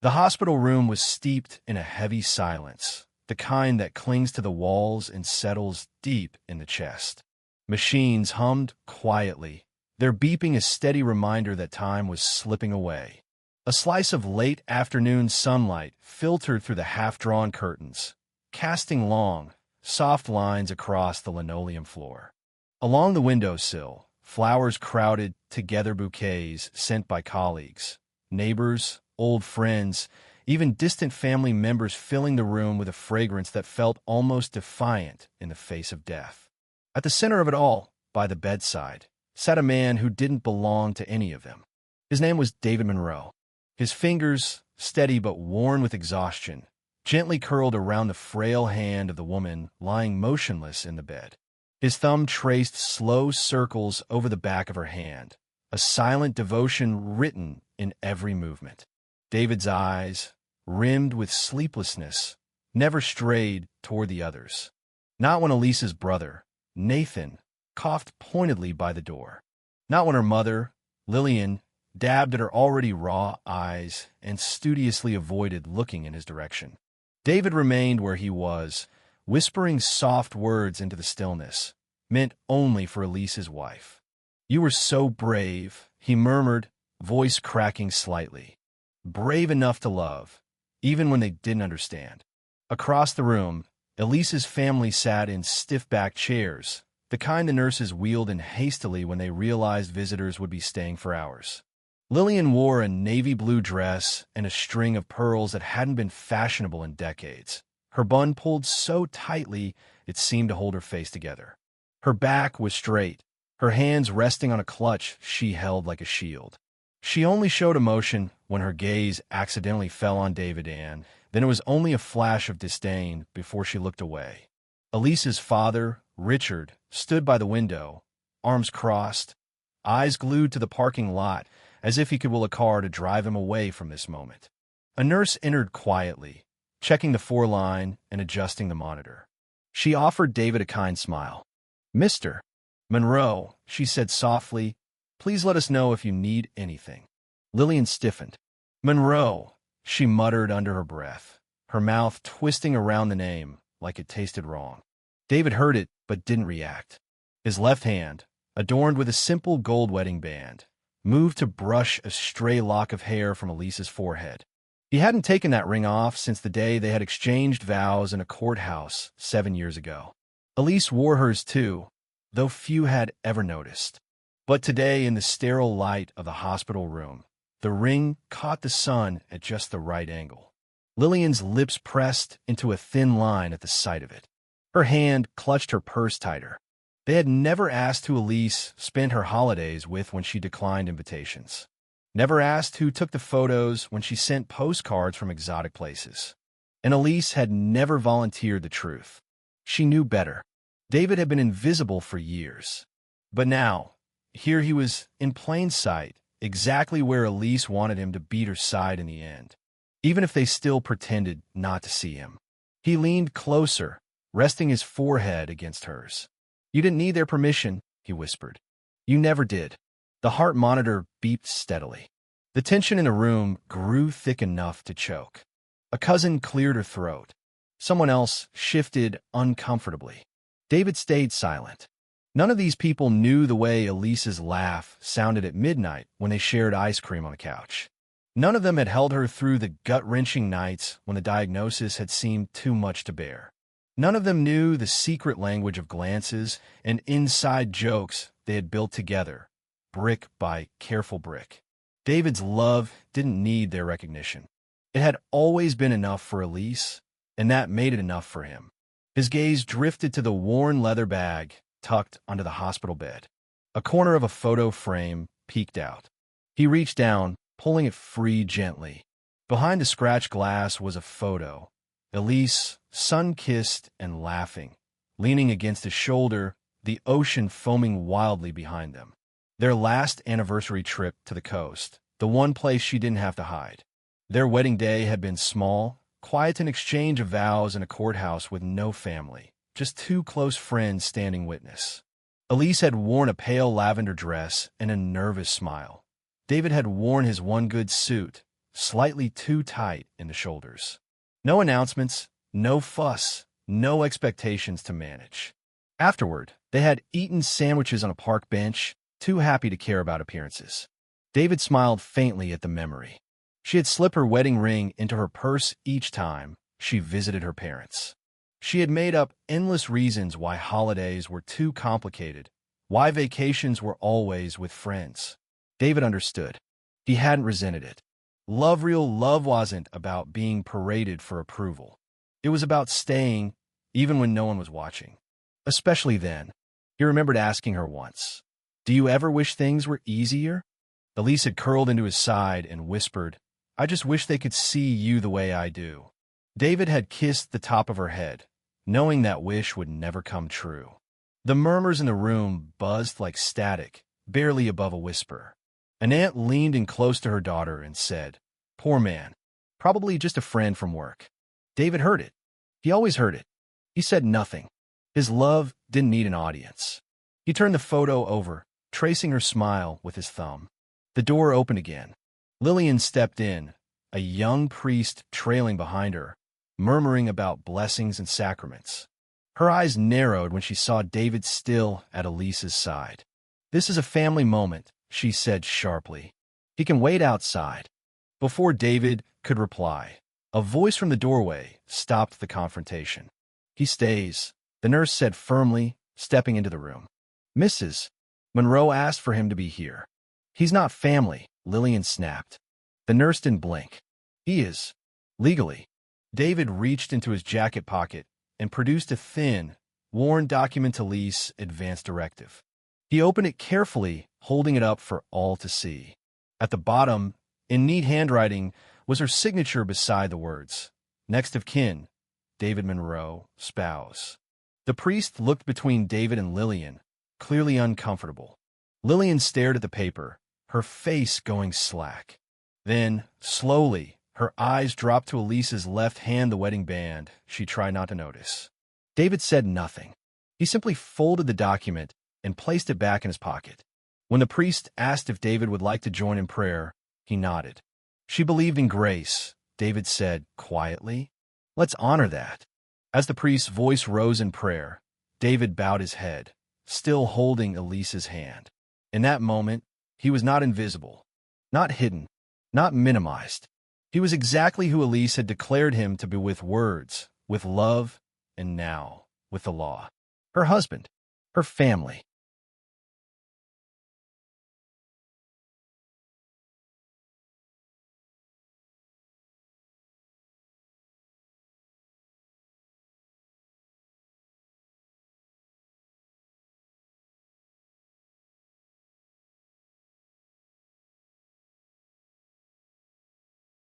The hospital room was steeped in a heavy silence, the kind that clings to the walls and settles deep in the chest. Machines hummed quietly, their beeping a steady reminder that time was slipping away. A slice of late afternoon sunlight filtered through the half-drawn curtains, casting long, soft lines across the linoleum floor. Along the windowsill, flowers crowded together, bouquets sent by colleagues, neighbors, old friends, even distant family members, filling the room with a fragrance that felt almost defiant in the face of death. At the center of it all, by the bedside, sat a man who didn't belong to any of them. His name was David Monroe. His fingers, steady but worn with exhaustion, gently curled around the frail hand of the woman lying motionless in the bed. His thumb traced slow circles over the back of her hand, a silent devotion written in every movement. David's eyes, rimmed with sleeplessness, never strayed toward the others. Not when Elise's brother, Nathan, coughed pointedly by the door. Not when her mother, Lillian, dabbed at her already raw eyes and studiously avoided looking in his direction. David remained where he was, whispering soft words into the stillness, meant only for Elise's wife. "You were so brave," he murmured, voice cracking slightly. "Brave enough to love, even when they didn't understand." Across the room, Elise's family sat in stiff-backed chairs, the kind the nurses wheeled in hastily when they realized visitors would be staying for hours. Lillian wore a navy blue dress and a string of pearls that hadn't been fashionable in decades, her bun pulled so tightly it seemed to hold her face together. Her back was straight, her hands resting on a clutch she held like a shield. She only showed emotion when her gaze accidentally fell on David, and then it was only a flash of disdain before she looked away. Elise's father, Richard, stood by the window, arms crossed, eyes glued to the parking lot, as if he could will a car to drive him away from this moment. A nurse entered quietly, checking the four-line and adjusting the monitor. She offered David a kind smile. "Mr. Monroe," she said softly, "please let us know if you need anything." Lillian stiffened. "Monroe," she muttered under her breath, her mouth twisting around the name like it tasted wrong. David heard it but didn't react. His left hand, adorned with a simple gold wedding band, moved to brush a stray lock of hair from Elise's forehead. He hadn't taken that ring off since the day they had exchanged vows in a courthouse 7 years ago. Elise wore hers too, though few had ever noticed. But today, in the sterile light of the hospital room, the ring caught the sun at just the right angle. Lillian's lips pressed into a thin line at the sight of it. Her hand clutched her purse tighter. They had never asked who Elise spent her holidays with when she declined invitations. Never asked who took the photos when she sent postcards from exotic places. And Elise had never volunteered the truth. She knew better. David had been invisible for years. But now, here he was in plain sight, exactly where Elise wanted him to beat her side in the end, even if they still pretended not to see him. He leaned closer, resting his forehead against hers. "You didn't need their permission," he whispered. "You never did." The heart monitor beeped steadily. The tension in the room grew thick enough to choke. A cousin cleared her throat. Someone else shifted uncomfortably. David stayed silent. None of these people knew the way Elise's laugh sounded at midnight when they shared ice cream on the couch. None of them had held her through the gut-wrenching nights when the diagnosis had seemed too much to bear. None of them knew the secret language of glances and inside jokes they had built together, brick by careful brick. David's love didn't need their recognition. It had always been enough for Elise, and that made it enough for him. His gaze drifted to the worn leather bag tucked under the hospital bed. A corner of a photo frame peeked out. He reached down, pulling it free gently. Behind the scratched glass was a photo. Elise, sun-kissed and laughing, leaning against his shoulder, the ocean foaming wildly behind them. Their last anniversary trip to the coast, the one place she didn't have to hide. Their wedding day had been small, quiet, an exchange of vows in a courthouse with no family, just two close friends standing witness. Elise had worn a pale lavender dress and a nervous smile. David had worn his one good suit, slightly too tight in the shoulders. No announcements, no fuss, no expectations to manage. Afterward, they had eaten sandwiches on a park bench, too happy to care about appearances. David smiled faintly at the memory. She had slipped her wedding ring into her purse each time she visited her parents. She had made up endless reasons why holidays were too complicated, why vacations were always with friends. David understood. He hadn't resented it. Real love wasn't about being paraded for approval. It was about staying, even when no one was watching. Especially then. He remembered asking her once, "Do you ever wish things were easier?" Elise had curled into his side and whispered, "I just wish they could see you the way I do." David had kissed the top of her head, knowing that wish would never come true. The murmurs in the room buzzed like static, barely above a whisper. An aunt leaned in close to her daughter and said, "Poor man. Probably just a friend from work." David heard it. He always heard it. He said nothing. His love didn't need an audience. He turned the photo over, tracing her smile with his thumb. The door opened again. Lillian stepped in, a young priest trailing behind her, murmuring about blessings and sacraments. Her eyes narrowed when she saw David still at Elise's side. "This is a family moment," she said sharply. "He can wait outside." Before David could reply, a voice from the doorway stopped the confrontation. "He stays," the nurse said firmly, stepping into the room. "Mrs. Monroe asked for him to be here." "He's not family," Lillian snapped. The nurse didn't blink. "He is. Legally." David reached into his jacket pocket and produced a thin, worn document to Elise advance directive. He opened it carefully, holding it up for all to see. At the bottom, in neat handwriting, was her signature beside the words, "Next of kin, David Monroe, spouse." The priest looked between David and Lillian, clearly uncomfortable. Lillian stared at the paper, her face going slack. Then, slowly, her eyes dropped to Elise's left hand, the wedding band she tried not to notice. David said nothing. He simply folded the document and placed it back in his pocket. When the priest asked if David would like to join in prayer, he nodded. "She believed in grace," David said quietly. "Let's honor that." As the priest's voice rose in prayer, David bowed his head, still holding Elise's hand. In that moment, he was not invisible, not hidden, not minimized. He was exactly who Elise had declared him to be, with words, with love, and now with the law. Her husband, her family.